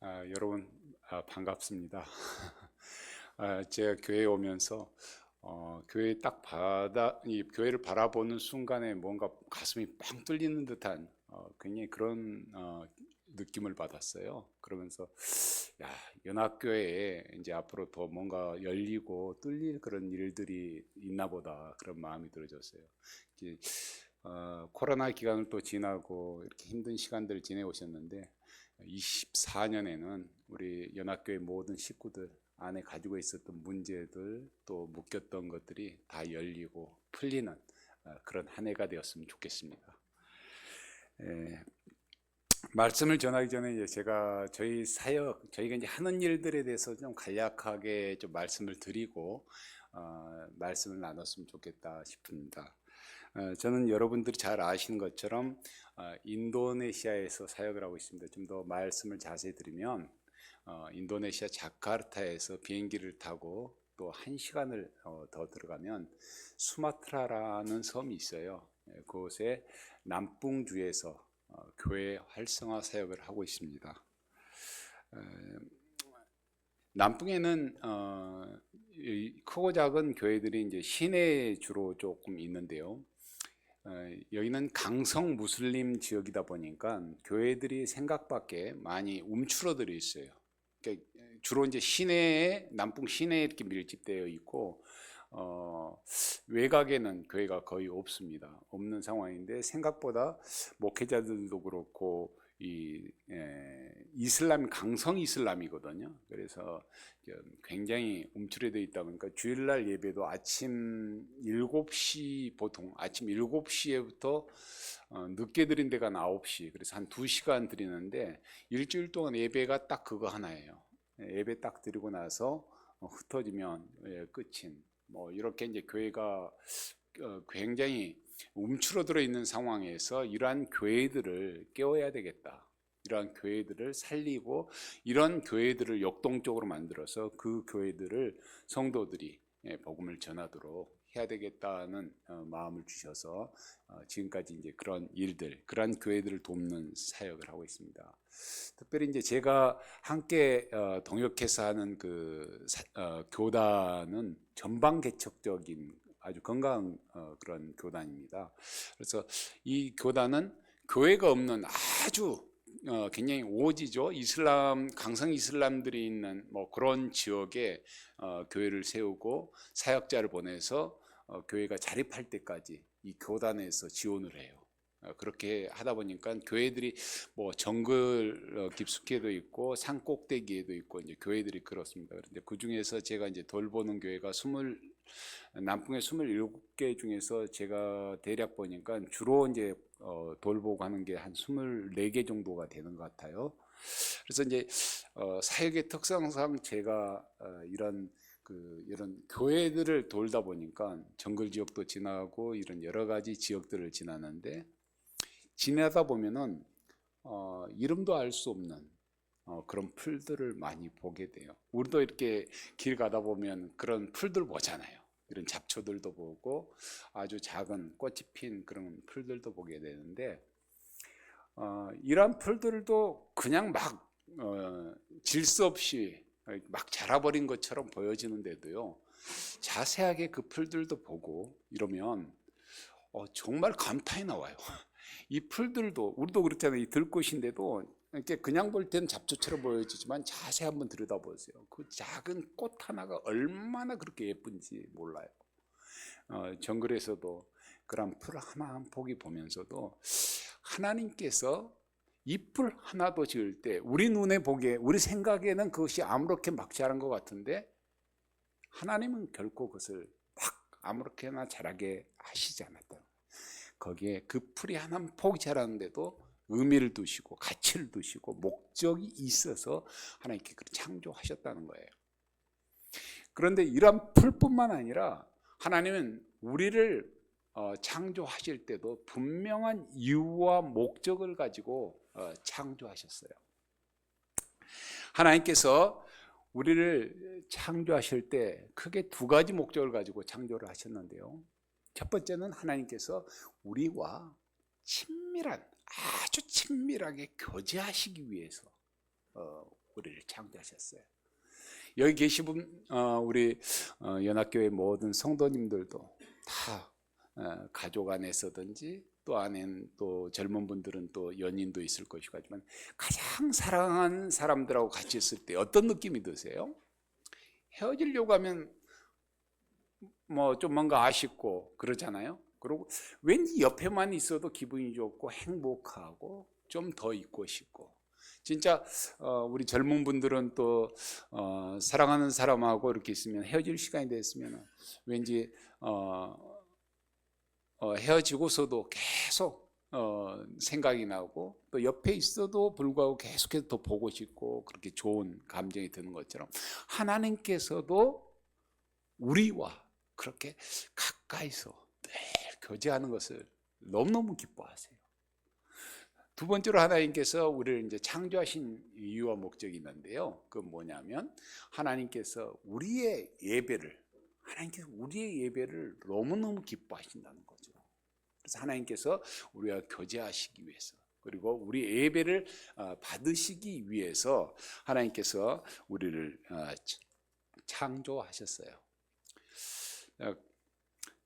여러분 반갑습니다. 제가 교회에 오면서 교회 이 교회를 바라보는 순간에 뭔가 가슴이 빵 뚫리는 듯한 굉장히 그런 느낌을 받았어요. 그러면서 야, 연합교회에 이제 앞으로 더 뭔가 열리고 뚫릴 그런 일들이 있나 보다 그런 마음이 들어졌어요. 이제, 코로나 기간을 또 지나고 이렇게 힘든 시간들을 지내오셨는데 24년에는 우리 연합교회 모든 식구들 안에 가지고 있었던 문제들 또 묶였던 것들이 다 열리고 풀리는 그런 한 해가 되었으면 좋겠습니다. 말씀을 전하기 전에 이제 제가 저희 사역, 저희가 이제 하는 일들에 대해서 좀 간략하게 좀 말씀을 드리고 말씀을 나눴으면 좋겠다 싶습니다. 저는 여러분들이 잘 아시는 것처럼 인도네시아에서 사역을 하고 있습니다. 좀 더 말씀을 자세히 드리면 인도네시아 자카르타에서 비행기를 타고 또 1시간을 더 들어가면 수마트라라는 섬이 있어요. 그곳에 남풍주에서 교회 활성화 사역을 하고 있습니다. 남풍에는 크고 작은 교회들이 이제 시내에 주로 조금 있는데요. 여기는 강성 무슬림 지역이다 보니까 교회들이 생각밖에 많이 움츠러들어 있어요. 그러니까 주로 이제 시내에 남풍 시내에 이렇게 밀집되어 있고 외곽에는 교회가 거의 없습니다. 없는 상황인데 생각보다 목회자들도 그렇고 이슬람 강성 이슬람이거든요. 그래서 굉장히 움츠러져 있다 보니까 주일날 예배도 아침 7시 보통 아침 7시에부터 늦게 드린 데가 9시 그래서 한 2시간 드리는데 일주일 동안 예배가 딱 그거 하나예요. 예배 딱 드리고 나서 흩어지면 끝인 뭐 이렇게 이제 교회가 굉장히 움츠러들어 있는 상황에서 이러한 교회들을 깨워야 되겠다. 이러한 교회들을 살리고 이런 교회들을 역동적으로 만들어서 그 교회들을 성도들이 복음을 전하도록 해야 되겠다는 마음을 주셔서 지금까지 이제 그런 일들, 그런 교회들을 돕는 사역을 하고 있습니다. 특별히 이제 제가 함께 동역해서 하는 그 교단은 전방 개척적인 아주 건강한 그런 교단입니다. 그래서 이 교단은 교회가 없는 아주 굉장히 오지죠. 이슬람 강성 이슬람들이 있는 뭐 그런 지역에 교회를 세우고 사역자를 보내서 교회가 자립할 때까지 이 교단에서 지원을 해요. 그렇게 하다 보니까 교회들이 뭐 정글 깊숙이에도 있고 산 꼭대기에도 있고 이제 교회들이 그렇습니다. 그런데 그 중에서 제가 이제 돌보는 교회가 남풍의 27개 중에서 제가 대략 보니까 주로 이제 돌보고 하는 게 한 24개 정도가 되는 것 같아요. 그래서 이제 사역의 특성상 제가 이런 교회들을 돌다 보니까 정글 지역도 지나고 이런 여러 가지 지역들을 지나는데 지나다 보면은 이름도 알 수 없는 그런 풀들을 많이 보게 돼요. 우리도 이렇게 길 가다 보면 그런 풀들 보잖아요. 이런 잡초들도 보고 아주 작은 꽃이 핀 그런 풀들도 보게 되는데 이런 풀들도 그냥 막 질서 없이 막 자라버린 것처럼 보여지는데도요. 자세하게 그 풀들도 보고 이러면 정말 감탄이 나와요. 이 풀들도 우리도 그렇잖아요. 이 들꽃인데도 이렇게 그냥 볼 때는 잡초처럼 보여지지만 자세히 한번 들여다보세요. 그 작은 꽃 하나가 얼마나 그렇게 예쁜지 몰라요. 정글에서도 그런 풀 하나 한 포기 보면서도 하나님께서 잎을 하나도 지을 때 우리 눈에 보기에 우리 생각에는 그것이 아무렇게 막 자란 것 같은데 하나님은 결코 그것을 막 아무렇게나 자라게 하시지 않았다. 거기에 그 풀이 하나 포기 자라는데도 의미를 두시고 가치를 두시고 목적이 있어서 하나님께 창조하셨다는 거예요. 그런데 이런 풀뿐만 아니라 하나님은 우리를 창조하실 때도 분명한 이유와 목적을 가지고 창조하셨어요. 하나님께서 우리를 창조하실 때 크게 두 가지 목적을 가지고 창조를 하셨는데요. 첫 번째는 하나님께서 우리와 아주 친밀하게 교제하시기 위해서 우리를 창조하셨어요. 여기 계신 분, 우리 연합교회 모든 성도님들도 다 가족 안에서든지 또 안엔 또 젊은 분들은 또 연인도 있을 것이고 하지만 가장 사랑하는 사람들하고 같이 있을 때 어떤 느낌이 드세요? 헤어지려고 하면 뭐 좀 뭔가 아쉽고 그러잖아요. 그리고 왠지 옆에만 있어도 기분이 좋고 행복하고 좀 더 있고 싶고, 진짜 우리 젊은 분들은 또 사랑하는 사람하고 이렇게 있으면 헤어질 시간이 됐으면 왠지 헤어지고서도 계속 생각이 나고 또 옆에 있어도 불구하고 계속해서 더 보고 싶고 그렇게 좋은 감정이 드는 것처럼 하나님께서도 우리와 그렇게 가까이서 늘 교제하는 것을 너무너무 기뻐하세요. 두 번째로 하나님께서 우리를 이제 창조하신 이유와 목적이 있는데요. 그건 뭐냐면 하나님께서 우리의 예배를 너무너무 기뻐하신다는 거죠. 그래서 하나님께서 우리와 교제하시기 위해서, 그리고 우리 예배를 받으시기 위해서 하나님께서 우리를 창조하셨어요.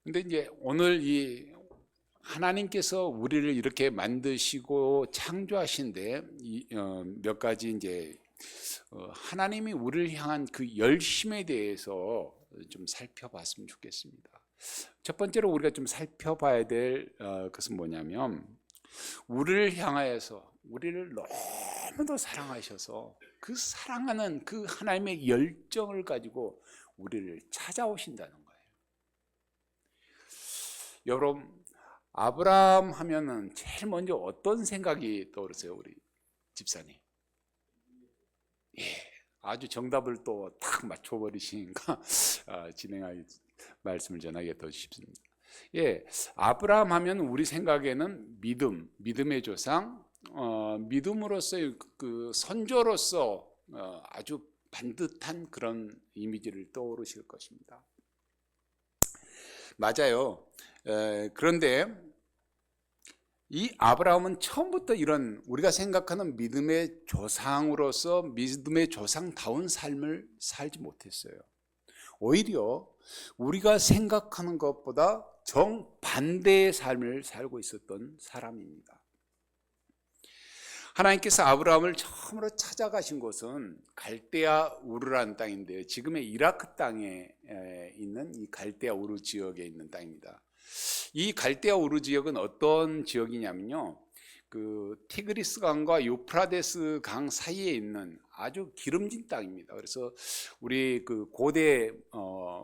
근데 이제 오늘 이 하나님께서 우리를 이렇게 만드시고 창조하신데 몇 가지 이제 하나님이 우리를 향한 그 열심에 대해서 좀 살펴봤으면 좋겠습니다. 첫 번째로 우리가 좀 살펴봐야 될 것은 뭐냐면, 우리를 향하여서 우리를 너무도 사랑하셔서 그 사랑하는 그 하나님의 열정을 가지고 우리를 찾아오신다는 거예요. 여러분, 아브라함 하면은 제일 먼저 어떤 생각이 떠오르세요, 우리 집사님? 예, 아주 정답을 또 딱 맞춰버리시니까 진행하기 말씀을 전하기 더 쉽습니다. 예, 아브라함 하면 우리 생각에는 믿음의 조상, 믿음으로서의 그 선조로서 아주 반듯한 그런 이미지를 떠오르실 것입니다. 맞아요. 그런데 이 아브라함은 처음부터 이런 우리가 생각하는 믿음의 조상으로서 믿음의 조상다운 삶을 살지 못했어요. 오히려 우리가 생각하는 것보다 정반대의 삶을 살고 있었던 사람입니다. 하나님께서 아브라함을 처음으로 찾아가신 곳은 갈대아 우르라는 땅인데요, 지금의 이라크 땅에 있는 이 갈대아 우르 지역에 있는 땅입니다. 이 갈대아 우르 지역은 어떤 지역이냐면요, 그 티그리스 강과 유프라데스 강 사이에 있는 아주 기름진 땅입니다. 그래서 우리 그 고대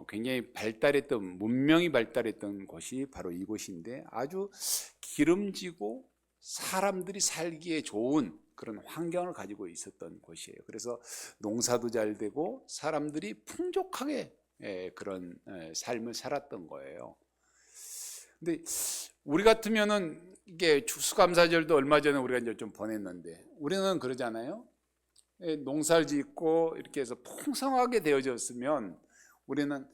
굉장히 발달했던 문명이 발달했던 곳이 바로 이곳인데, 아주 기름지고 사람들이 살기에 좋은 그런 환경을 가지고 있었던 곳이에요. 그래서 농사도 잘 되고 사람들이 풍족하게 그런 삶을 살았던 거예요. 근데 우리 같으면은 이게 추수감사절도 얼마 전에 우리가 이제 좀 보냈는데, 우리는 그러잖아요. 농사를 짓고 이렇게 해서 풍성하게 되어졌으면 우리는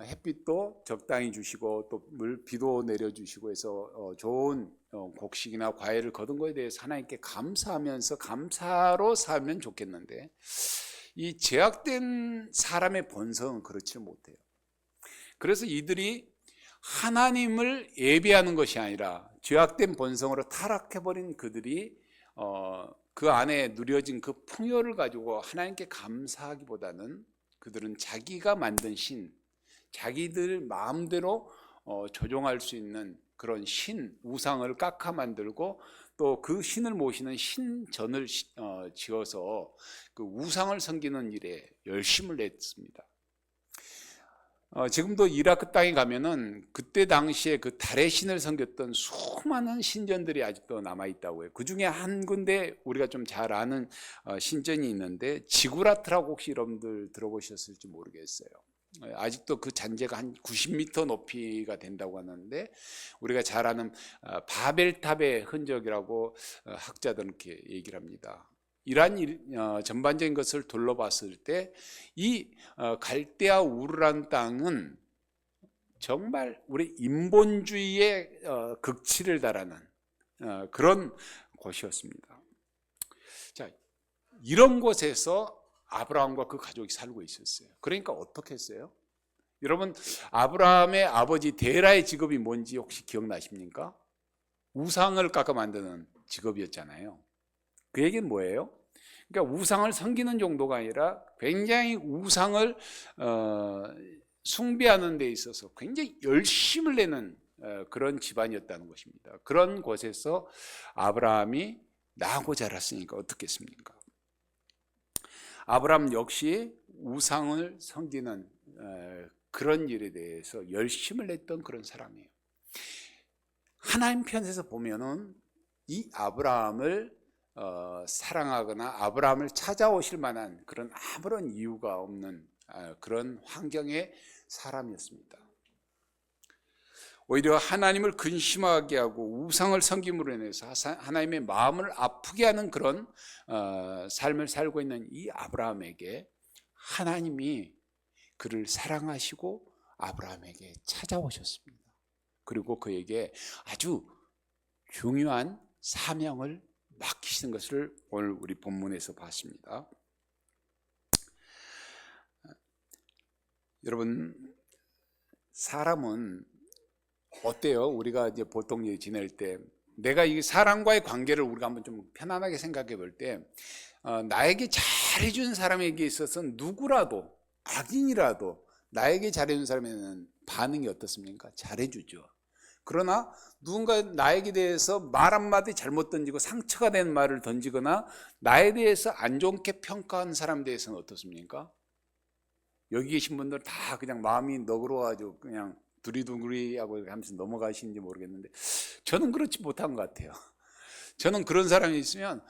햇빛도 적당히 주시고 또 비도 내려주시고 해서 좋은 곡식이나 과일을 거둔 것에 대해서 하나님께 감사하면서 감사로 살면 좋겠는데, 이 제약된 사람의 본성은 그렇지 못해요. 그래서 이들이 하나님을 예배하는 것이 아니라 죄악된 본성으로 타락해버린 그들이 그 안에 누려진 그 풍요를 가지고 하나님께 감사하기보다는 그들은 자기가 만든 신, 자기들 마음대로 조종할 수 있는 그런 신, 우상을 깎아 만들고 또 그 신을 모시는 신전을 지어서 그 우상을 섬기는 일에 열심을 냈습니다. 지금도 이라크 땅에 가면은 그때 당시에 그 달의 신을 섬겼던 수많은 신전들이 아직도 남아있다고 해요. 그 중에 한 군데 우리가 좀 잘 아는 신전이 있는데, 지구라트라고 혹시 여러분들 들어보셨을지 모르겠어요. 아직도 그 잔재가 한 90m 높이가 된다고 하는데, 우리가 잘 아는 바벨탑의 흔적이라고 학자들은 이렇게 얘기를 합니다. 이러한 전반적인 것을 둘러봤을 때 이 갈대아 우르란 땅은 정말 우리 인본주의의 극치를 달하는 그런 곳이었습니다. 자, 이런 곳에서 아브라함과 그 가족이 살고 있었어요. 그러니까 어떻게 했어요? 여러분, 아브라함의 아버지 데라의 직업이 뭔지 혹시 기억나십니까? 우상을 깎아 만드는 직업이었잖아요. 그 얘기는 뭐예요? 그러니까 우상을 섬기는 정도가 아니라 굉장히 우상을 숭배하는 데 있어서 굉장히 열심을 내는 그런 집안이었다는 것입니다. 그런 곳에서 아브라함이 나고 자랐으니까 어떻겠습니까? 아브라함 역시 우상을 섬기는 그런 일에 대해서 열심을 냈던 그런 사람이에요. 하나님 편에서 보면은 이 아브라함을 사랑하거나 아브라함을 찾아오실 만한 그런 아무런 이유가 없는 그런 환경의 사람이었습니다. 오히려 하나님을 근심하게 하고 우상을 섬김으로 인해서 하나님의 마음을 아프게 하는 그런 삶을 살고 있는 이 아브라함에게 하나님이 그를 사랑하시고 아브라함에게 찾아오셨습니다. 그리고 그에게 아주 중요한 사명을 맡기시는 것을 오늘 우리 본문에서 봤습니다. 여러분, 사람은 어때요? 우리가 이제 보통 지낼 때 내가 이 사람과의 관계를 우리가 한번 좀 편안하게 생각해 볼 때 나에게 잘해준 사람에게 있어서 누구라도 악인이라도 나에게 잘해준 사람에는 반응이 어떻습니까? 잘해주죠. 그러나 누군가 나에게 대해서 말 한마디 잘못 던지고 상처가 된 말을 던지거나 나에 대해서 안 좋게 평가한 사람에 대해서는 어떻습니까? 여기 계신 분들 다 그냥 마음이 너그러워가지고 그냥 두리두리하고 하면서 넘어가시는지 모르겠는데 저는 그렇지 못한 것 같아요. 저는 그런 사람이 있으면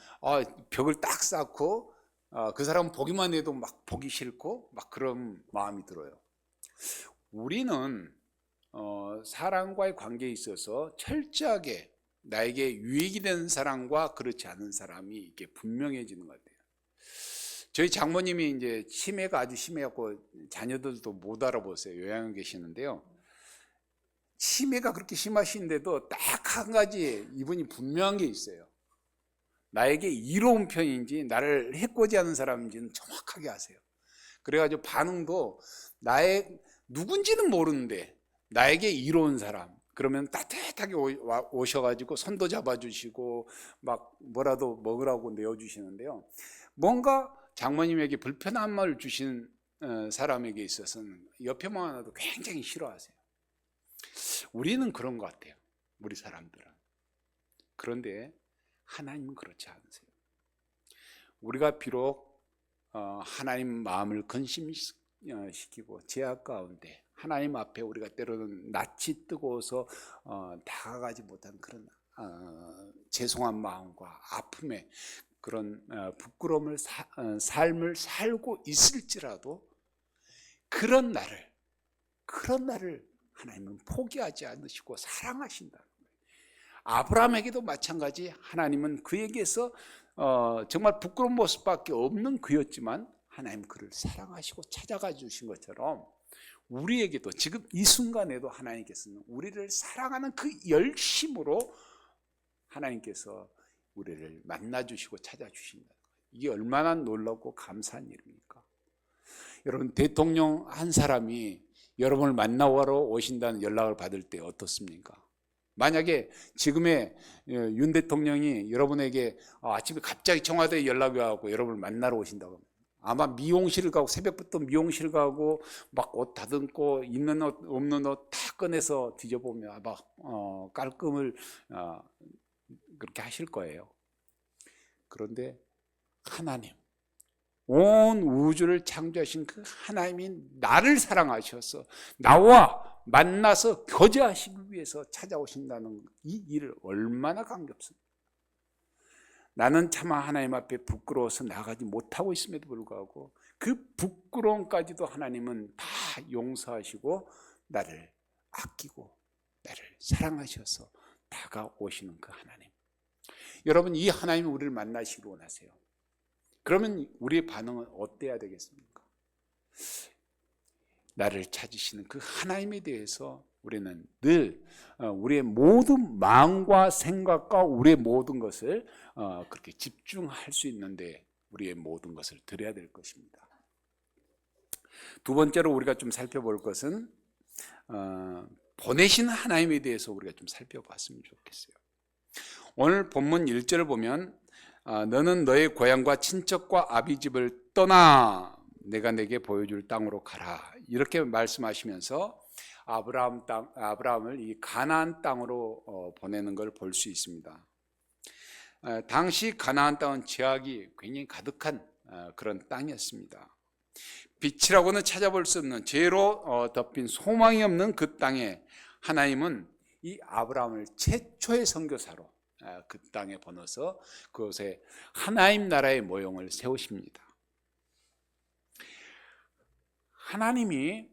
벽을 딱 쌓고 그 사람 보기만 해도 막 보기 싫고 막 그런 마음이 들어요. 우리는 사람과의 관계에 있어서 철저하게 나에게 유익이 되는 사람과 그렇지 않은 사람이 이게 분명해지는 것 같아요. 저희 장모님이 이제 치매가 아주 심해갖고 자녀들도 못 알아보세요. 요양에 계시는데요. 치매가 그렇게 심하신데도 딱 한 가지 이분이 분명한 게 있어요. 나에게 이로운 편인지 나를 해코지하는 사람인지는 정확하게 아세요. 그래가지고 반응도 나의 누군지는 모르는데 나에게 이로운 사람 그러면 따뜻하게 오셔가지고 손도 잡아주시고 막 뭐라도 먹으라고 내어주시는데요. 뭔가 장모님에게 불편한 말을 주신 사람에게 있어서는 옆에만 하나도 굉장히 싫어하세요. 우리는 그런 것 같아요. 우리 사람들은. 그런데 하나님은 그렇지 않으세요. 우리가 비록 하나님 마음을 근심시키고 제약 가운데 하나님 앞에 우리가 때로는 낯이 뜨거워서 다가가지 못한 그런 죄송한 마음과 아픔에 그런 부끄러움을 삶을 살고 있을지라도 그런 나를 하나님은 포기하지 않으시고 사랑하신다는 거예요. 아브라함에게도 마찬가지 하나님은 그에게서 정말 부끄러운 모습밖에 없는 그였지만 하나님 그를 사랑하시고 찾아가 주신 것처럼 우리에게도 지금 이 순간에도 하나님께서는 우리를 사랑하는 그 열심으로 하나님께서 우리를 만나주시고 찾아주신다. 이게 얼마나 놀랍고 감사한 일입니까? 여러분, 대통령 한 사람이 여러분을 만나러 오신다는 연락을 받을 때 어떻습니까? 만약에 지금의 윤 대통령이 여러분에게 아침에 갑자기 청와대에 연락이 와서 여러분을 만나러 오신다고 합니다. 아마 미용실을 가고 새벽부터 미용실 가고 막 옷 다듬고 있는 옷 없는 옷 다 꺼내서 뒤져보며 아마 깔끔을 그렇게 하실 거예요. 그런데 하나님, 온 우주를 창조하신 그 하나님이 나를 사랑하셔서 나와 만나서 교제하시기 위해서 찾아오신다는 이 일을 얼마나 감격스럽습니까? 나는 차마 하나님 앞에 부끄러워서 나가지 못하고 있음에도 불구하고 그 부끄러움까지도 하나님은 다 용서하시고 나를 아끼고 나를 사랑하셔서 다가오시는 그 하나님. 여러분, 이 하나님이 우리를 만나시길 원하세요. 그러면 우리의 반응은 어때야 되겠습니까? 나를 찾으시는 그 하나님에 대해서 우리는 늘 우리의 모든 마음과 생각과 우리의 모든 것을 그렇게 집중할 수 있는데 우리의 모든 것을 드려야 될 것입니다. 두 번째로 우리가 좀 살펴볼 것은 보내신 하나님에 대해서 우리가 좀 살펴봤으면 좋겠어요. 오늘 본문 1절을 보면 너는 너의 고향과 친척과 아비집을 떠나 내가 내게 보여줄 땅으로 가라, 이렇게 말씀하시면서 아브라함을 이 가나안 땅으로 보내는 걸 볼 수 있습니다. 당시 가나안 땅은 죄악이 굉장히 가득한 그런 땅이었습니다. 빛이라고는 찾아볼 수 없는 죄로 덮인 소망이 없는 그 땅에 하나님은 이 아브라함을 최초의 선교사로 그 땅에 보내서 그곳에 하나님 나라의 모형을 세우십니다. 하나님이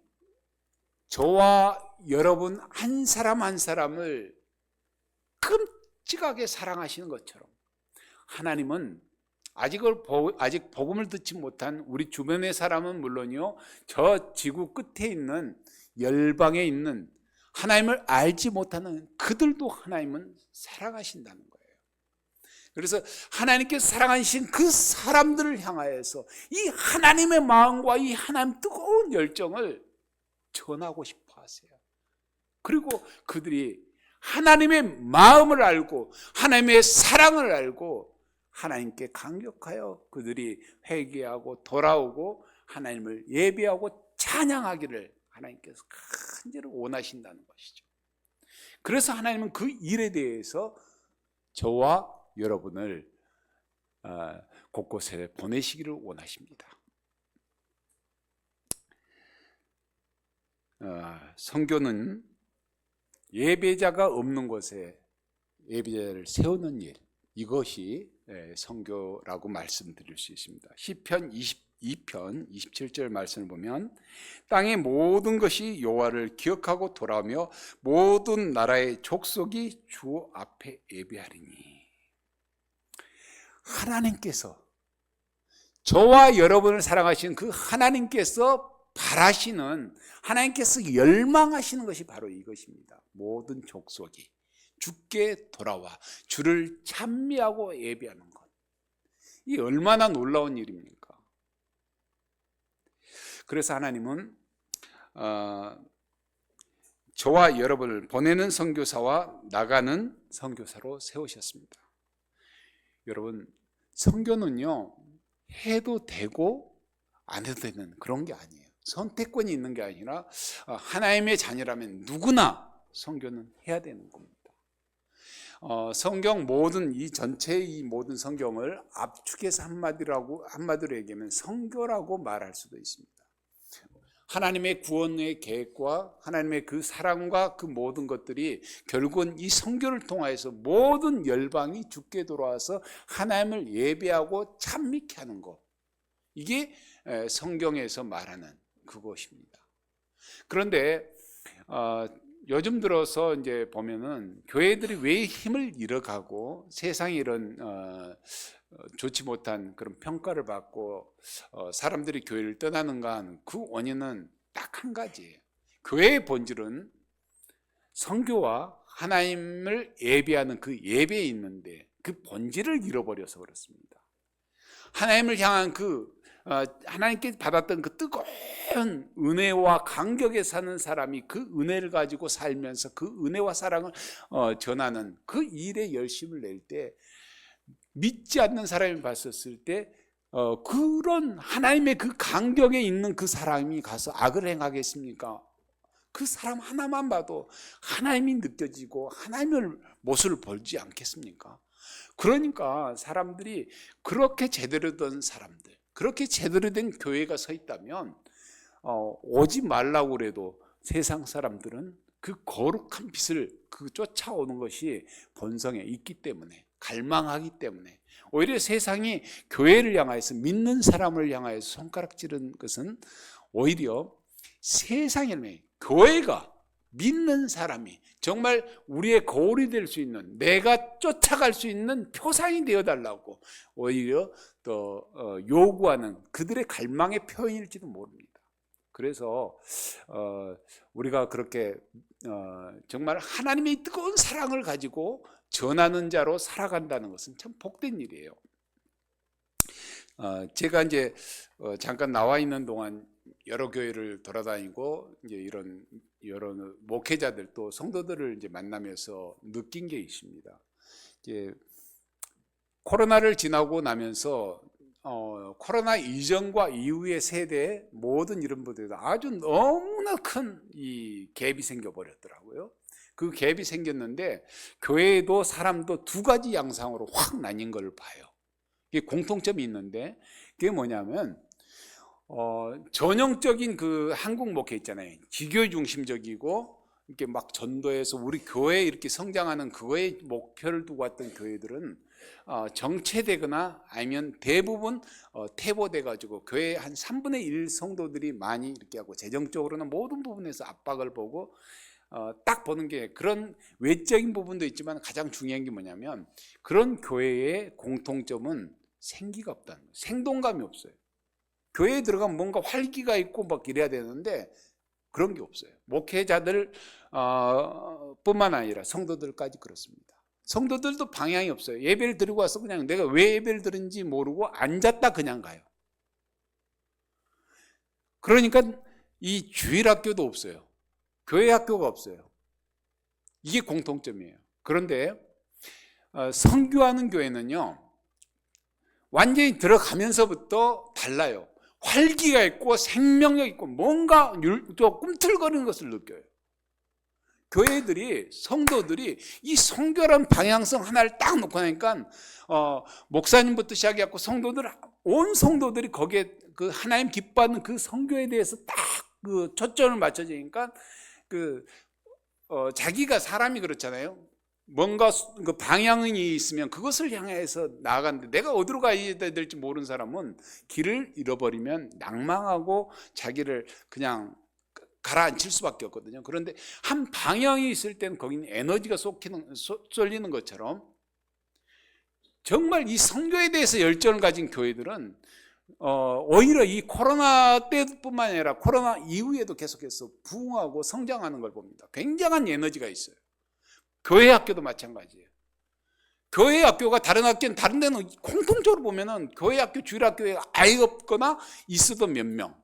저와 여러분 한 사람 한 사람을 끔찍하게 사랑하시는 것처럼 하나님은 아직 복음을 듣지 못한 우리 주변의 사람은 물론이요, 저 지구 끝에 있는 열방에 있는 하나님을 알지 못하는 그들도 하나님은 사랑하신다는 거예요. 그래서 하나님께서 사랑하신 그 사람들을 향하여서 이 하나님의 마음과 이 하나님 뜨거운 열정을 전하고 싶어 하세요. 그리고 그들이 하나님의 마음을 알고 하나님의 사랑을 알고 하나님께 감격하여 그들이 회개하고 돌아오고 하나님을 예배하고 찬양하기를 하나님께서 간절히 원하신다는 것이죠. 그래서 하나님은 그 일에 대해서 저와 여러분을 곳곳에 보내시기를 원하십니다. 선교는 예배자가 없는 곳에 예배자를 세우는 일, 이것이 선교라고 말씀드릴 수 있습니다. 시편 22편 27절 말씀을 보면 땅의 모든 것이 여호와를 기억하고 돌아오며 모든 나라의 족속이 주 앞에 예배하리니. 하나님께서 저와 여러분을 사랑하시는 그 하나님께서 바라시는, 하나님께서 열망하시는 것이 바로 이것입니다. 모든 족속이 주께 돌아와 주를 찬미하고 예배하는 것, 이 얼마나 놀라운 일입니까? 그래서 하나님은 저와 여러분을 보내는 선교사와 나가는 선교사로 세우셨습니다. 여러분, 선교는요 해도 되고 안 해도 되는 그런 게 아니에요. 선택권이 있는 게 아니라 하나님의 자녀라면 누구나 선교는 해야 되는 겁니다. 성경 모든 이 전체 이 모든 성경을 압축해서 한마디로 얘기하면 선교라고 말할 수도 있습니다. 하나님의 구원의 계획과 하나님의 그 사랑과 그 모든 것들이 결국은 이 선교를 통하여서 모든 열방이 주께 돌아와서 하나님을 예배하고 찬미케 하는 것, 이게 성경에서 말하는 그것입니다. 그런데 요즘 들어서 이제 보면은 교회들이 왜 힘을 잃어가고 세상에 이런 좋지 못한 그런 평가를 받고 사람들이 교회를 떠나는가 하는 그 원인은 딱 한 가지예요. 교회의 본질은 선교와 하나님을 예배하는 그 예배에 있는데 그 본질을 잃어버려서 그렇습니다. 하나님을 향한 하나님께 받았던 그 뜨거운 은혜와 감격에 사는 사람이 그 은혜를 가지고 살면서 그 은혜와 사랑을 전하는 그 일에 열심을 낼 때, 믿지 않는 사람이 봤었을 때 그런 하나님의 그 감격에 있는 그 사람이 가서 악을 행하겠습니까? 그 사람 하나만 봐도 하나님이 느껴지고 하나님의 모습을 보지 않겠습니까? 그러니까 사람들이 그렇게 제대로 된 사람들, 그렇게 제대로 된 교회가 서 있다면 오지 말라고 그래도 세상 사람들은 그 거룩한 빛을 쫓아오는 것이 본성에 있기 때문에, 갈망하기 때문에, 오히려 세상이 교회를 향하여서, 믿는 사람을 향하여서 손가락질은 것은 오히려 세상에, 교회가 믿는 사람이 정말 우리의 거울이 될 수 있는, 내가 쫓아갈 수 있는 표상이 되어달라고 오히려 또 요구하는 그들의 갈망의 표현일지도 모릅니다. 그래서 우리가 그렇게 정말 하나님의 뜨거운 사랑을 가지고 전하는 자로 살아간다는 것은 참 복된 일이에요. 제가 이제 잠깐 나와 있는 동안 여러 교회를 돌아다니고 이제 이런 여러 목회자들 또 성도들을 이제 만나면서 느낀 게 있습니다. 이제 코로나를 지나고 나면서 코로나 이전과 이후의 세대의 모든 이런 분들도 아주 너무나 큰 이 갭이 생겨 버렸더라고요. 그 갭이 생겼는데 교회도 사람도 두 가지 양상으로 확 나뉜 걸 봐요. 이게 공통점이 있는데 그게 뭐냐면 전형적인 그 한국 목회 있잖아요. 기교 중심적이고 이렇게 막 전도해서 우리 교회 이렇게 성장하는 그거에 목표를 두고 왔던 교회들은 정체되거나 아니면 대부분 퇴보돼 가지고 교회 한 3분의 1 성도들이 많이 이렇게 하고 재정적으로는 모든 부분에서 압박을 보고 딱 보는 게 그런 외적인 부분도 있지만 가장 중요한 게 뭐냐면 그런 교회의 공통점은 생기가 없다는 거예요. 생동감이 없어요. 교회에 들어가면 뭔가 활기가 있고 막 이래야 되는데 그런 게 없어요. 목회자들 뿐만 아니라 성도들까지 그렇습니다. 성도들도 방향이 없어요. 예배를 드리고 와서 그냥 내가 왜 예배를 드린지 모르고 앉았다 그냥 가요. 그러니까 이 주일학교도 없어요. 교회 학교가 없어요. 이게 공통점이에요. 그런데 선교하는 교회는요 완전히 들어가면서부터 달라요. 활기가 있고 생명력 있고 뭔가 꿈틀거리는 것을 느껴요. 교회들이 성도들이 이 선교란 방향성 하나를 딱 놓고 나니까 목사님부터 시작해갖고 성도들 온 성도들이 거기에 그 하나님 기뻐하는 그 선교에 대해서 딱 그 초점을 맞춰지니까 자기가 사람이 그렇잖아요. 뭔가 그 방향이 있으면 그것을 향해서 나아가는데 내가 어디로 가야 될지 모르는 사람은 길을 잃어버리면 낭망하고 자기를 그냥 가라앉힐 수밖에 없거든요. 그런데 한 방향이 있을 때는 거기는 에너지가 쏠리는 것처럼 정말 이 선교에 대해서 열정을 가진 교회들은 오히려 이 코로나 때뿐만 아니라 코로나 이후에도 계속해서 부흥하고 성장하는 걸 봅니다. 굉장한 에너지가 있어요. 교회 학교도 마찬가지예요. 교회 학교가 다른 학교는 다른 데는 공통적으로 보면은 교회 학교, 주일 학교에 아예 없거나 있어도 몇 명.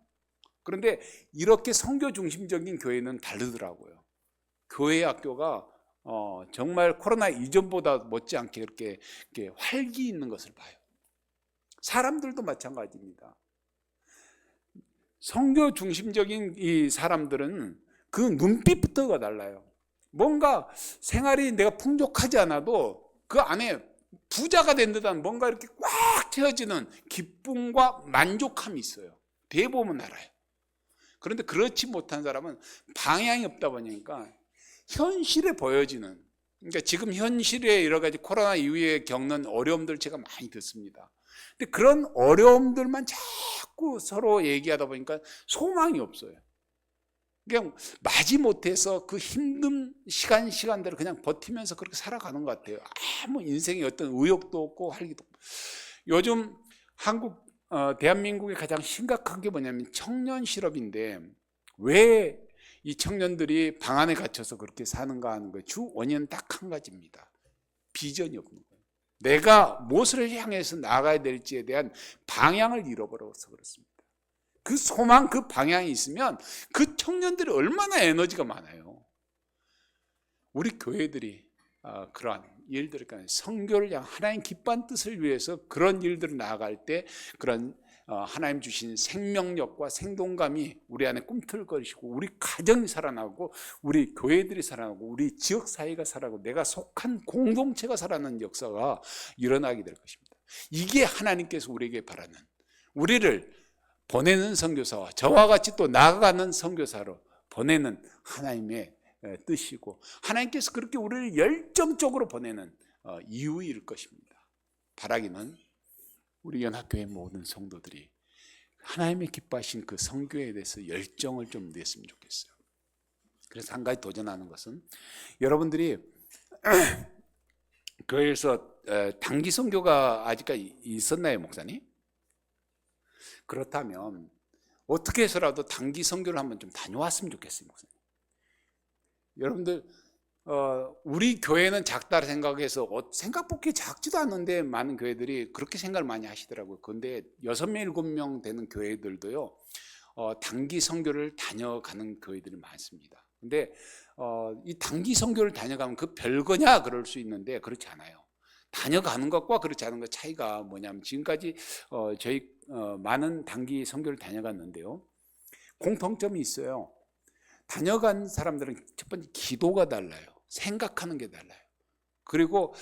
그런데 이렇게 선교 중심적인 교회는 다르더라고요. 교회 학교가 정말 코로나 이전보다 못지않게 이렇게 활기 있는 것을 봐요. 사람들도 마찬가지입니다. 선교 중심적인 이 사람들은 그 눈빛부터가 달라요. 뭔가 생활이 내가 풍족하지 않아도 그 안에 부자가 된 듯한 뭔가 이렇게 꽉 채워지는 기쁨과 만족함이 있어요. 대부분 알아요. 그런데 그렇지 못한 사람은 방향이 없다 보니까 현실에 보여지는, 그러니까 지금 현실에 여러 가지 코로나 이후에 겪는 어려움들 제가 많이 듣습니다. 근데 그런 어려움들만 자꾸 서로 얘기하다 보니까 소망이 없어요. 그냥 마지못해서 그 힘든 시간대로 그냥 버티면서 그렇게 살아가는 것 같아요. 아무 인생에 어떤 의욕도 없고 활기도 없고. 요즘 대한민국의 가장 심각한 게 뭐냐면 청년 실업인데 왜 이 청년들이 방 안에 갇혀서 그렇게 사는가 하는 거예요. 주 원인은 딱 한 가지입니다. 비전이 없는 거예요. 내가 무엇을 향해서 나아가야 될지에 대한 방향을 잃어버려서 그렇습니다. 그 소망, 그 방향이 있으면 그 청년들이 얼마나 에너지가 많아요. 우리 교회들이 그러한 일들을, 선교를 향한 하나님 기뻐하는 뜻을 위해서 그런 일들을 나아갈 때 그런 하나님 주신 생명력과 생동감이 우리 안에 꿈틀거리시고 우리 가정이 살아나고 우리 교회들이 살아나고 우리 지역사회가 살아나고 내가 속한 공동체가 살아나는 역사가 일어나게 될 것입니다. 이게 하나님께서 우리에게 바라는, 우리를 보내는 선교사와 저와 같이 또 나아가는 선교사로 보내는 하나님의 뜻이고 하나님께서 그렇게 우리를 열정적으로 보내는 이유일 것입니다. 바라기는 우리 연합교회 모든 성도들이 하나님의 기뻐하신 그 선교에 대해서 열정을 좀 냈으면 좋겠어요. 그래서 한 가지 도전하는 것은 여러분들이 교회에서 단기 선교가 아직까지 있었나요, 목사님? 그렇다면 어떻게 해서라도 단기 선교를 한번 좀 다녀왔으면 좋겠어요, 목사님. 여러분들 우리 교회는 작다 생각해서 생각밖에 작지도 않는데 많은 교회들이 그렇게 생각을 많이 하시더라고요. 그런데 6명, 7명 되는 교회들도요, 단기 선교를 다녀가는 교회들이 많습니다. 근데 이 단기 선교를 다녀가면 그 별거냐 그럴 수 있는데 그렇지 않아요. 다녀가는 것과 그렇지 않은 것 차이가 뭐냐면, 지금까지 저희 많은 단기 선교를 다녀갔는데요, 공통점이 있어요. 다녀간 사람들은 첫 번째 기도가 달라요. 생각하는 게 달라요. 그리고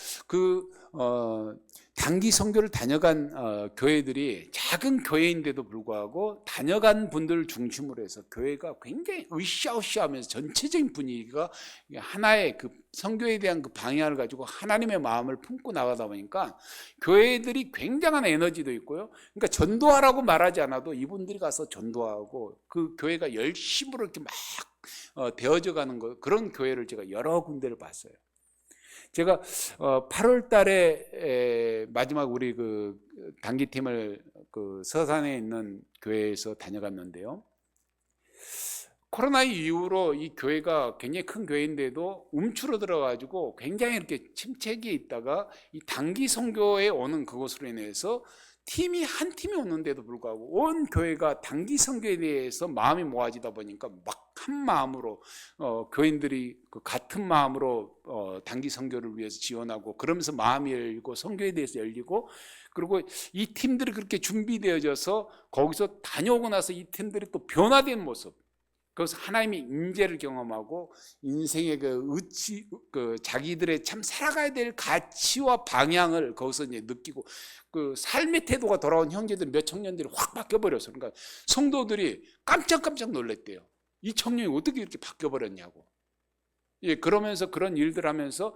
단기 선교를 다녀간 교회들이 작은 교회인데도 불구하고 다녀간 분들을 중심으로 해서 교회가 굉장히 으쌰으쌰하면서 전체적인 분위기가 하나의 그 선교에 대한 그 방향을 가지고 하나님의 마음을 품고 나가다 보니까 교회들이 굉장한 에너지도 있고요. 그러니까 전도하라고 말하지 않아도 이분들이 가서 전도하고 그 교회가 열심으로 이렇게 막 되어져 가는 그런 교회를 제가 여러 군데를 봤어요. 제가 8월 달에 마지막 우리 그 단기팀을 그 서산에 있는 교회에서 다녀갔는데요, 코로나 이후로 이 교회가 굉장히 큰 교회인데도 움츠러들어 가지고 굉장히 이렇게 침체기에 있다가 이 단기 선교에 오는 그것으로 인해서 한 팀이 오는데도 불구하고 온 교회가 단기 선교에 대해서 마음이 모아지다 보니까 막 한 마음으로 교인들이 그 같은 마음으로 단기 선교를 위해서 지원하고, 그러면서 마음이 열리고 선교에 대해서 열리고, 그리고 이 팀들이 그렇게 준비되어져서 거기서 다녀오고 나서 이 팀들이 또 변화된 모습, 그래서 하나님의 임재를 경험하고 인생의 그 자기들의 참 살아가야 될 가치와 방향을 거기서 이제 느끼고, 그 삶의 태도가 돌아온 형제들 몇 청년들이 확 바뀌어 버렸어. 그러니까 성도들이 깜짝깜짝 놀랐대요. 이 청년이 어떻게 이렇게 바뀌어 버렸냐고. 예, 그러면서 그런 일들 하면서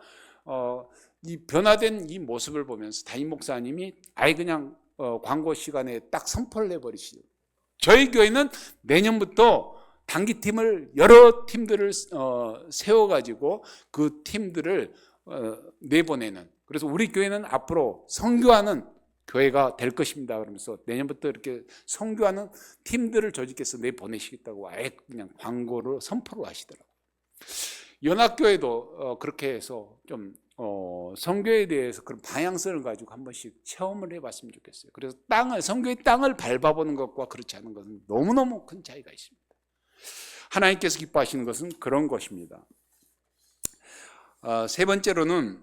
이 변화된 이 모습을 보면서 담임 목사님이 아예 그냥 광고 시간에 딱 선포를 내버리시죠. 저희 교회는 내년부터 단기팀을 여러 팀들을 세워가지고 그 팀들을 내보내는, 그래서 우리 교회는 앞으로 선교하는 교회가 될 것입니다. 그러면서 내년부터 이렇게 선교하는 팀들을 조직해서 내보내시겠다고 아예 그냥 광고로 선포를 하시더라고요. 연합교회도 그렇게 해서 좀 선교에 대해서 그런 방향성을 가지고 한 번씩 체험을 해봤으면 좋겠어요. 그래서 선교의 땅을 밟아보는 것과 그렇지 않은 것은 너무너무 큰 차이가 있습니다. 하나님께서 기뻐하시는 것은 그런 것입니다. 세 번째로는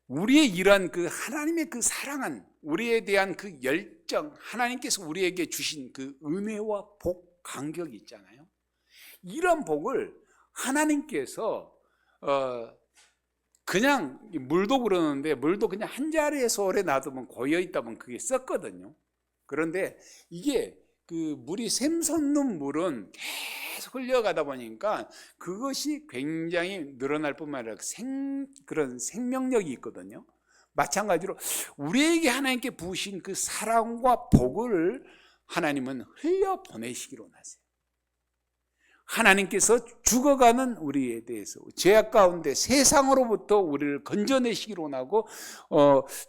우리의 이러한 그 하나님의 그 사랑한 우리에 대한 그 열정, 하나님께서 우리에게 주신 그 은혜와 복, 간격이 있잖아요. 이런 복을 하나님께서 그냥, 물도 그러는데 물도 그냥 한 자리에서 오래 놔두면 고여있다면 그게 썩거든요. 그런데 이게 그 물이 샘솟는 물은 계속 흘려가다 보니까 그것이 굉장히 늘어날 뿐만 아니라 그런 생명력이 있거든요. 마찬가지로 우리에게 하나님께 부으신 그 사랑과 복을 하나님은 흘려 보내시기로 하세요. 하나님께서 죽어가는 우리에 대해서 죄악 가운데 세상으로부터 우리를 건져내시기로 원하고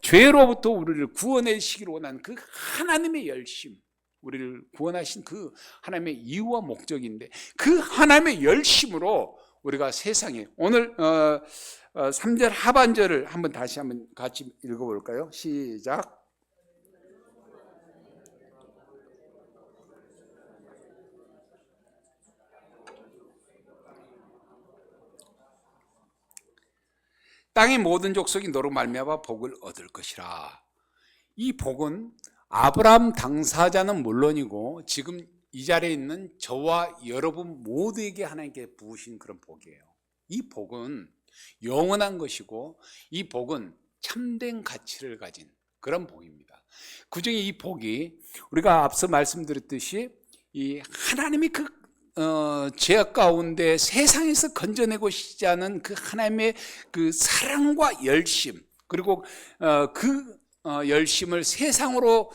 죄로부터 우리를 구원내시기로 원하는 그 하나님의 열심, 우리를 구원하신 그 하나님의 이유와 목적인데, 그 하나님의 열심으로 우리가 세상에, 오늘 3절 하반절을 다시 한번 같이 읽어볼까요? 시작. 땅의 모든 족속이 너로 말미암아 복을 얻을 것이라. 이 복은 아브라함 당사자는 물론이고 지금 이 자리에 있는 저와 여러분 모두에게 하나님께 부으신 그런 복이에요. 이 복은 영원한 것이고 이 복은 참된 가치를 가진 그런 복입니다. 그중에 이 복이 우리가 앞서 말씀드렸듯이 이 하나님이 그 죄악 가운데 세상에서 건져내고자 하는 그 하나님의 그 사랑과 열심, 그리고 그 열심을 세상으로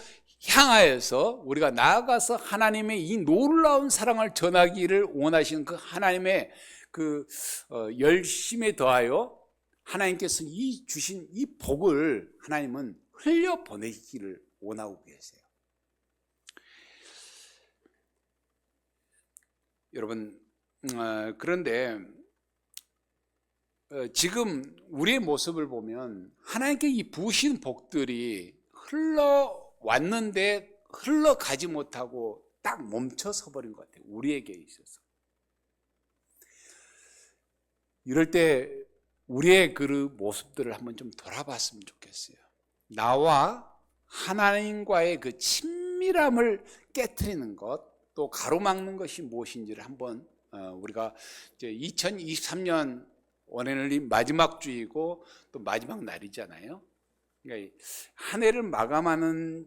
향하여서 우리가 나아가서 하나님의 이 놀라운 사랑을 전하기를 원하시는 그 하나님의 그 열심에 더하여 하나님께서 주신 이 복을 하나님은 흘려 보내기를 원하고 계세요. 여러분, 그런데 지금 우리의 모습을 보면 하나님께 이 부으신 복들이 흘러왔는데 흘러가지 못하고 딱 멈춰서 버린 것 같아요. 우리에게 있어서. 이럴 때 우리의 그 모습들을 한번 좀 돌아봤으면 좋겠어요. 나와 하나님과의 그 친밀함을 깨트리는 것, 또 가로막는 것이 무엇인지를 한번 우리가 이제 2023년 원해널림 마지막 주이고 또 마지막 날이잖아요. 그러니까 한 해를 마감하는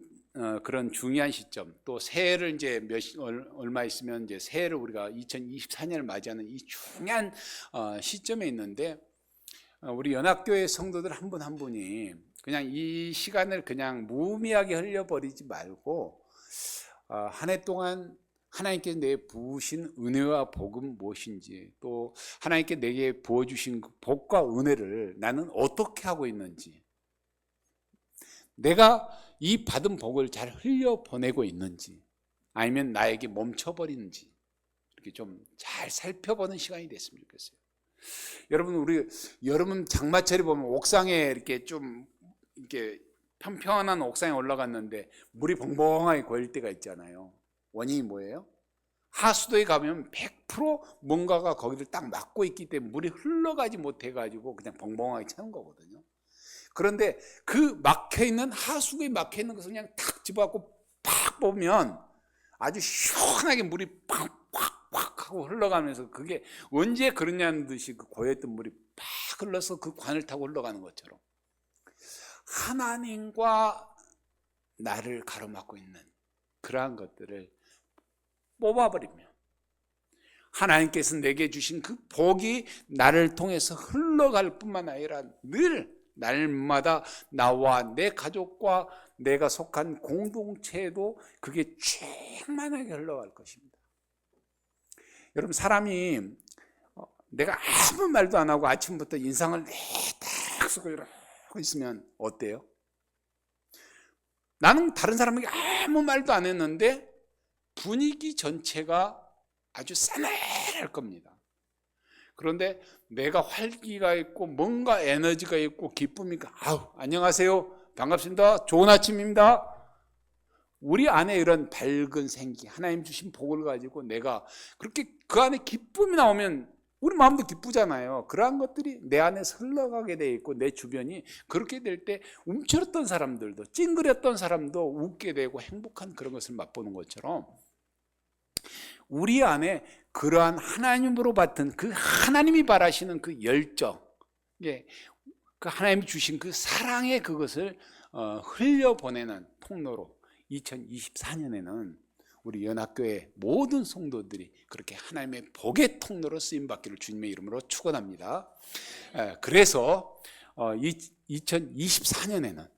그런 중요한 시점, 또 새해를 이제 얼마 있으면 이제 새해를 우리가 2024년을 맞이하는 이 중요한 시점에 있는데, 우리 연합교회 성도들 한 분 한 분이 그냥 이 시간을 그냥 무의미하게 흘려버리지 말고 한 해 동안 하나님께서 내게 부으신 은혜와 복은 무엇인지, 또 하나님께 내게 부어주신 그 복과 은혜를 나는 어떻게 하고 있는지, 내가 이 받은 복을 잘 흘려보내고 있는지, 아니면 나에게 멈춰버리는지, 이렇게 좀 잘 살펴보는 시간이 됐으면 좋겠어요. 여러분 장마철에 보면 옥상에 이렇게 좀 이렇게 평평한 옥상에 올라갔는데 물이 벙벙하게 고일 때가 있잖아요. 원인이 뭐예요? 하수도에 가면 100% 뭔가가 거기를 딱 막고 있기 때문에 물이 흘러가지 못해가지고 그냥 벙벙하게 차는 거거든요. 그런데 그 막혀있는, 하수구에 막혀있는 것을 그냥 탁 집어갖고 팍 보면 아주 시원하게 물이 팍팍팍 하고 흘러가면서, 그게 언제 그러냐는 듯이 그 고였던 물이 팍 흘러서 그 관을 타고 흘러가는 것처럼 하나님과 나를 가로막고 있는 그러한 것들을 뽑아버리면 하나님께서 내게 주신 그 복이 나를 통해서 흘러갈 뿐만 아니라 늘 날마다 나와 내 가족과 내가 속한 공동체에도 그게 충만하게 흘러갈 것입니다. 여러분, 사람이 내가 아무 말도 안 하고 아침부터 인상을 딱 쓰고 이러고 있으면 어때요? 나는 다른 사람에게 아무 말도 안 했는데 분위기 전체가 아주 싸늘할 겁니다. 그런데 내가 활기가 있고 뭔가 에너지가 있고 기쁨이 있고, 안녕하세요, 반갑습니다, 좋은 아침입니다, 우리 안에 이런 밝은 생기, 하나님 주신 복을 가지고 내가 그렇게 그 안에 기쁨이 나오면 우리 마음도 기쁘잖아요. 그러한 것들이 내 안에서 흘러가게 돼 있고, 내 주변이 그렇게 될 때 움츠렸던 사람들도, 찡그렸던 사람도 웃게 되고 행복한 그런 것을 맛보는 것처럼, 우리 안에 그러한 하나님으로 받은 그 하나님이 바라시는 그 열정, 그 하나님이 주신 그 사랑의 그것을 흘려보내는 통로로 2024년에는 우리 연합교회 모든 성도들이 그렇게 하나님의 복의 통로로 쓰임받기를 주님의 이름으로 축원합니다. 그래서 2024년에는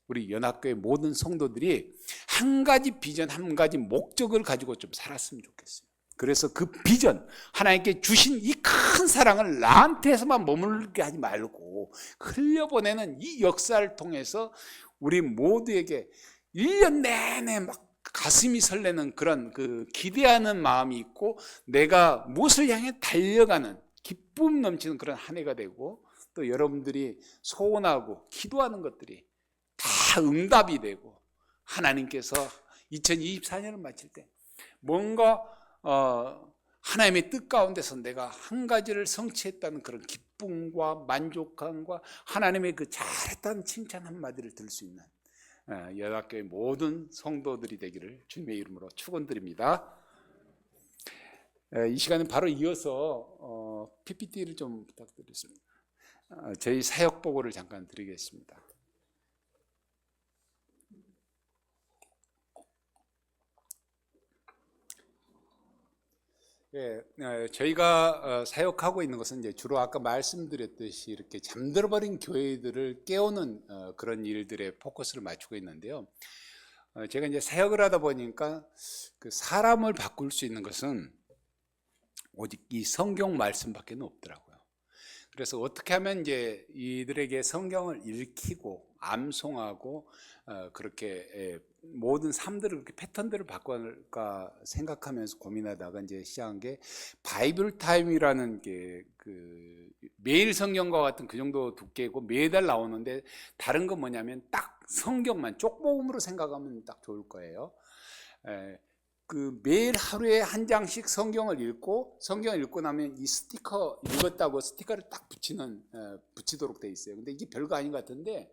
우리 연합교회 모든 성도들이 한 가지 비전, 한 가지 목적을 가지고 좀 살았으면 좋겠어요. 그래서 그 비전, 하나님께 주신 이 큰 사랑을 나한테서만 머물게 하지 말고 흘려보내는 이 역사를 통해서 우리 모두에게 1년 내내 막 가슴이 설레는 그런 그 기대하는 마음이 있고, 내가 무엇을 향해 달려가는 기쁨 넘치는 그런 한 해가 되고, 또 여러분들이 소원하고 기도하는 것들이 다 응답이 되고, 하나님께서 2024년을 마칠 때 뭔가 하나님의 뜻 가운데서 내가 한 가지를 성취했다는 그런 기쁨과 만족감과 하나님의 그 잘했다는 칭찬 한마디를 들을 수 있는 연합교회 모든 성도들이 되기를 주님의 이름으로 축원드립니다. 이 시간은 바로 이어서 PPT를 좀 부탁드리겠습니다. 저희 사역 보고를 잠깐 드리겠습니다. 저희가 사역하고 있는 것은 이제 주로 아까 말씀드렸듯이 이렇게 잠들어버린 교회들을 깨우는 그런 일들에 포커스를 맞추고 있는데요. 제가 이제 사역을 하다 보니까 그 사람을 바꿀 수 있는 것은 오직 이 성경 말씀밖에 없더라고요. 그래서 어떻게 하면 이제 이들에게 성경을 읽히고 암송하고 그렇게 모든 삶들을 그렇게 패턴들을 바꿔갈까 생각하면서 고민하다가 이제 시작한 게 바이블 타임이라는 게 그 매일 성경과 같은 그 정도 두께고 매달 나오는데 다른 건 뭐냐면 딱 성경만 쪽복음으로 생각하면 딱 좋을 거예요. 그 매일 하루에 한 장씩 성경을 읽고 나면 이 스티커 읽었다고 스티커를 딱 붙이도록 돼 있어요. 근데 이게 별거 아닌 것 같은데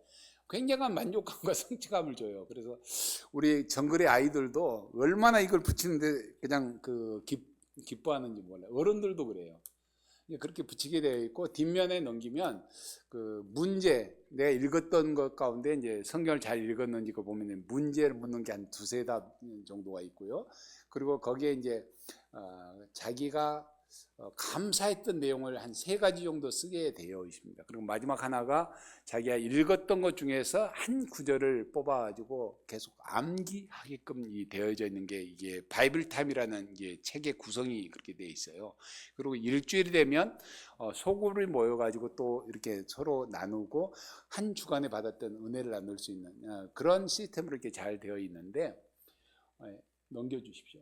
굉장한 만족감과 성취감을 줘요. 그래서 우리 정글의 아이들도 얼마나 이걸 붙이는데 그냥 기뻐하는지 몰라요. 어른들도 그래요. 그렇게 붙이게 되어 있고 뒷면에 넘기면 그 문제 내가 읽었던 것 가운데 이제 성경을 잘 읽었는지 그 보면 문제를 묻는 게 한 두세 답 정도가 있고요. 그리고 거기에 이제 자기가 감사했던 내용을 한 세 가지 정도 쓰게 되어 있습니다. 그리고 마지막 하나가 자기가 읽었던 것 중에서 한 구절을 뽑아가지고 계속 암기하게끔 되어져 있는 게 이게 바이블 타임이라는 게 책의 구성이 그렇게 되어 있어요. 그리고 일주일이 되면 소그룹이 모여가지고 또 이렇게 서로 나누고 한 주간에 받았던 은혜를 나눌 수 있는 그런 시스템으로 이렇게 잘 되어 있는데 넘겨주십시오.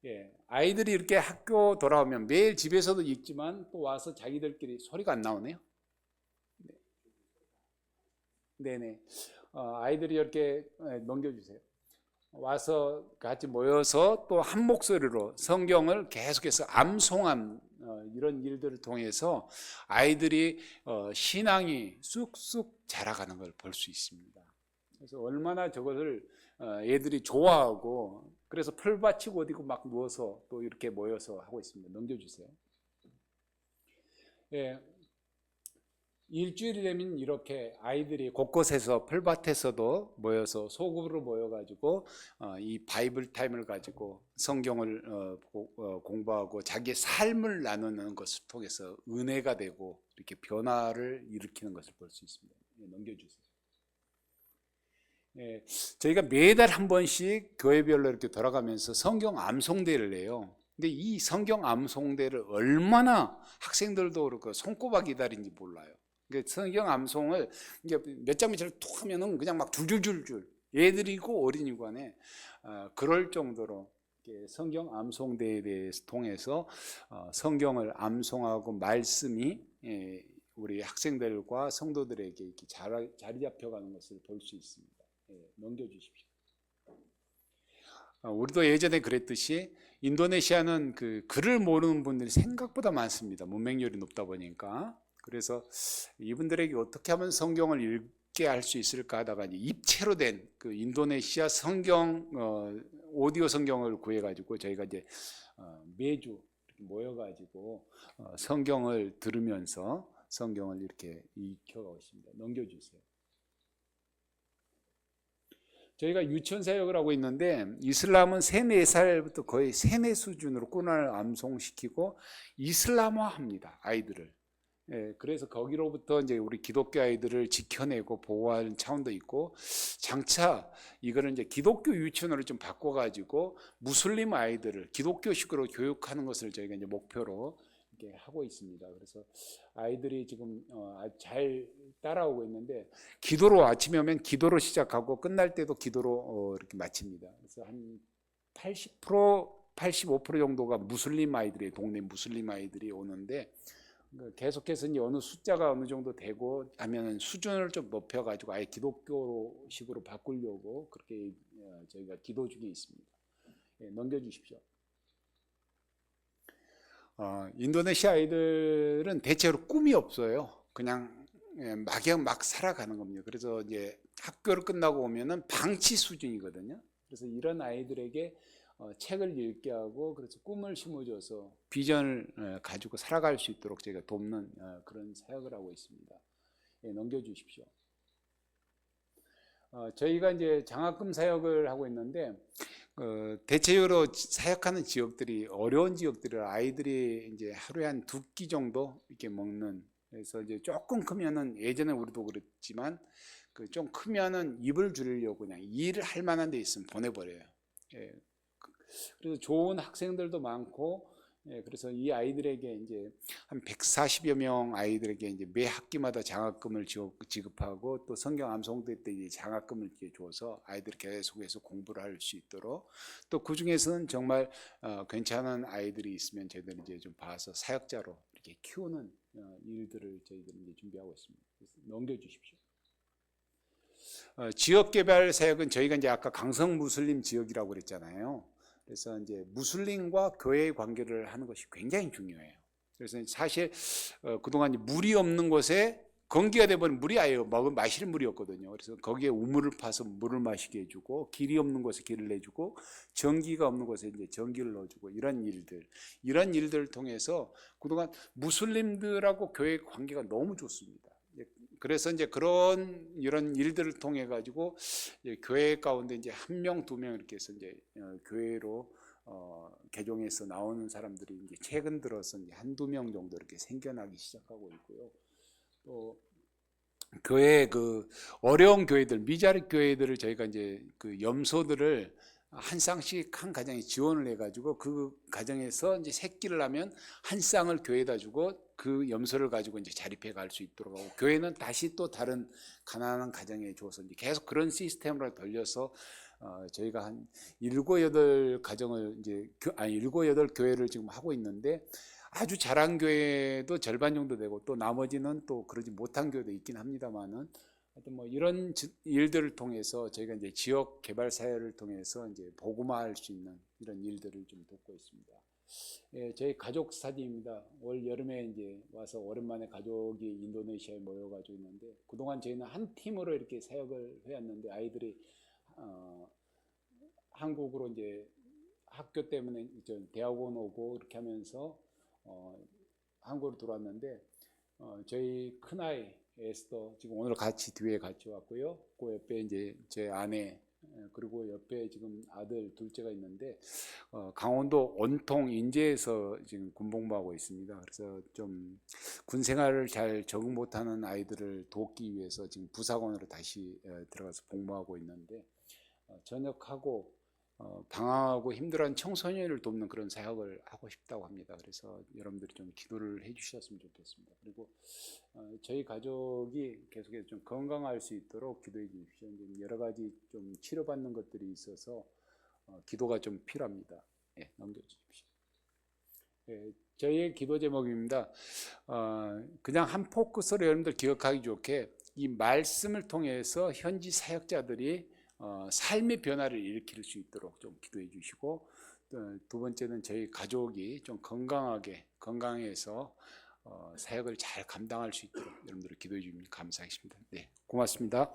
예, 아이들이 이렇게 학교 돌아오면 매일 집에서도 읽지만 또 와서 자기들끼리 소리가 안 나오네요. 네네. 아이들이 이렇게 넘겨주세요. 와서 같이 모여서 또 한 목소리로 성경을 계속해서 암송한 이런 일들을 통해서 아이들이 신앙이 쑥쑥 자라가는 걸 볼 수 있습니다. 그래서 얼마나 저것을 애들이 좋아하고 그래서 풀밭이고 어디고 막 누워서 또 이렇게 모여서 하고 있습니다. 넘겨주세요. 예, 일주일이 되면 이렇게 아이들이 곳곳에서 풀밭에서도 모여서 소그룹으로 모여가지고 이 바이블 타임을 가지고 성경을 공부하고 자기의 삶을 나누는 것을 통해서 은혜가 되고 이렇게 변화를 일으키는 것을 볼 수 있습니다. 예, 넘겨주세요. 예, 저희가 매달 한 번씩 교회별로 이렇게 돌아가면서 성경 암송대를 해요. 근데 이 성경 암송대를 얼마나 학생들도 그렇고 손꼽아 기다린지 몰라요. 그러니까 성경 암송을 몇 장 몇장을 툭 하면은 그냥 막 줄줄줄줄 애들이고 어린이 간에 그럴 정도로 성경 암송대에 대해서 통해서 성경을 암송하고 말씀이 우리 학생들과 성도들에게 이렇게 자리 잡혀가는 것을 볼 수 있습니다. 넘겨주십시오. 우리도 예전에 그랬듯이 인도네시아는 그 글을 모르는 분들이 생각보다 많습니다. 문맹률이 높다 보니까. 그래서 이분들에게 어떻게 하면 성경을 읽게 할 수 있을까 하다가 입체로 된 그 인도네시아 성경 오디오 성경을 구해가지고 저희가 이제 매주 모여가지고 성경을 들으면서 성경을 이렇게 익혀가고 있습니다. 넘겨주세요. 저희가 유치원 사역을 하고 있는데 이슬람은 3, 4살부터 거의 세뇌 수준으로 꾸준히 암송시키고 이슬람화합니다. 아이들을. 예, 그래서 거기로부터 이제 우리 기독교 아이들을 지켜내고 보호하는 차원도 있고 장차 이거는 이제 기독교 유치원으로 좀 바꿔가지고 무슬림 아이들을 기독교식으로 교육하는 것을 저희가 이제 목표로 이렇게 하고 있습니다. 그래서 아이들이 지금 잘 따라오고 있는데 기도로 아침에 오면 기도로 시작하고 끝날 때도 기도로 이렇게 마칩니다. 그래서 한 80%, 85% 정도가 무슬림 아이들이 동네 무슬림 아이들이 오는데 계속해서 이제 어느 숫자가 어느 정도 되고 하면 수준을 좀 높여가지고 아예 기독교식으로 바꾸려고 그렇게 저희가 기도 중에 있습니다. 예, 넘겨주십시오. 인도네시아 아이들은 대체로 꿈이 없어요. 그냥 막연 막 살아가는 겁니다. 그래서 이제 학교를 끝나고 오면은 방치 수준이거든요. 그래서 이런 아이들에게 책을 읽게 하고 그래서 꿈을 심어줘서 비전을 가지고 살아갈 수 있도록 제가 돕는 그런 사역을 하고 있습니다. 예, 넘겨주십시오. 저희가 이제 장학금 사역을 하고 있는데 대체적으로 사역하는 지역들이 어려운 지역들이라 아이들이 이제 하루에 한 2끼 정도 이렇게 먹는 그래서 이제 조금 크면은 예전에 우리도 그랬지만 좀 크면은 입을 줄이려고 그냥 일을 할 만한 데 있으면 보내버려요. 예. 그래서 좋은 학생들도 많고 예, 그래서 이 아이들에게 이제 한 140여 명 아이들에게 이제 매 학기마다 장학금을 지급하고 또 성경 암송대 때 이제 장학금을 이렇게 줘서 아이들이 계속해서 공부를 할 수 있도록 또 그 중에서는 정말 괜찮은 아이들이 있으면 저희들이 이제 좀 봐서 사역자로 이렇게 키우는 일들을 저희들이 이제 준비하고 있습니다. 그래서 넘겨주십시오. 지역 개발 사역은 저희가 이제 아까 강성 무슬림 지역이라고 그랬잖아요. 그래서 이제 무슬림과 교회의 관계를 하는 것이 굉장히 중요해요. 그래서 사실 그동안 물이 없는 곳에 건기가 돼버린 물이 아예 마실 물이 없거든요. 그래서 거기에 우물을 파서 물을 마시게 해주고 길이 없는 곳에 길을 내주고 전기가 없는 곳에 이제 전기를 넣어주고 이런 일들을 통해서 그동안 무슬림들하고 교회의 관계가 너무 좋습니다. 그래서 이제 이런 일들을 통해 가지고 교회 가운데 이제 한 명, 두 명 이렇게 해서 이제 교회로 개종해서 나오는 사람들이 이제 최근 들어서 이제 한두 명 정도 이렇게 생겨나기 시작하고 있고요. 또 교회 그 어려운 교회들, 미자립 교회들을 저희가 이제 그 염소들을 한 쌍씩 한 가정에 지원을 해가지고 그 가정에서 이제 새끼를 하면 한 쌍을 교회에다 주고 그 염소를 가지고 이제 자립해 갈 수 있도록 하고 교회는 다시 또 다른 가난한 가정에 줘서 이제 계속 그런 시스템으로 돌려서 저희가 한 7, 8가정을 이제 일곱 여덟 교회를 지금 하고 있는데 아주 잘한 교회도 절반 정도 되고 또 나머지는 또 그러지 못한 교회도 있긴 합니다만은 하여튼 뭐 이런 일들을 통해서 저희가 이제 지역 개발 사회를 통해서 이제 복음화할 수 있는 이런 일들을 좀 돕고 있습니다. 예, 저희 가족 사진입니다. 올 여름에 이제 와서 오랜만에 가족이 인도네시아에 모여가지고 있는데 그동안 저희는 한 팀으로 이렇게 사역을 해왔는데 아이들이 한국으로 이제 학교 때문에 대학원 오고 이렇게 하면서 한국으로 들어왔는데 저희 큰아이 에스더 지금 오늘 같이 뒤에 같이 왔고요. 그 옆에 이제 제 아내 그리고 옆에 지금 아들 둘째가 있는데 강원도 온통 인제에서 지금 군복무하고 있습니다. 그래서 좀 군 생활을 잘 적응 못하는 아이들을 돕기 위해서 지금 부사관으로 다시 들어가서 복무하고 있는데 전역하고 방황하고 힘들어하는 청소년을 돕는 그런 사역을 하고 싶다고 합니다. 그래서 여러분들이 좀 기도를 해주셨으면 좋겠습니다. 그리고 저희 가족이 계속해서 좀 건강할 수 있도록 기도해 주십시오. 여러 가지 좀 치료받는 것들이 있어서 기도가 좀 필요합니다. 예, 넘겨주십시오. 예, 저희의 기도 제목입니다. 그냥 한 포커스로 여러분들 기억하기 좋게 이 말씀을 통해서 현지 사역자들이 삶의 변화를 일으킬 수 있도록 좀 기도해 주시고 두 번째는 저희 가족이 좀 건강해서 사역을 잘 감당할 수 있도록 여러분들 기도해 주시면 감사하겠습니다. 네, 고맙습니다.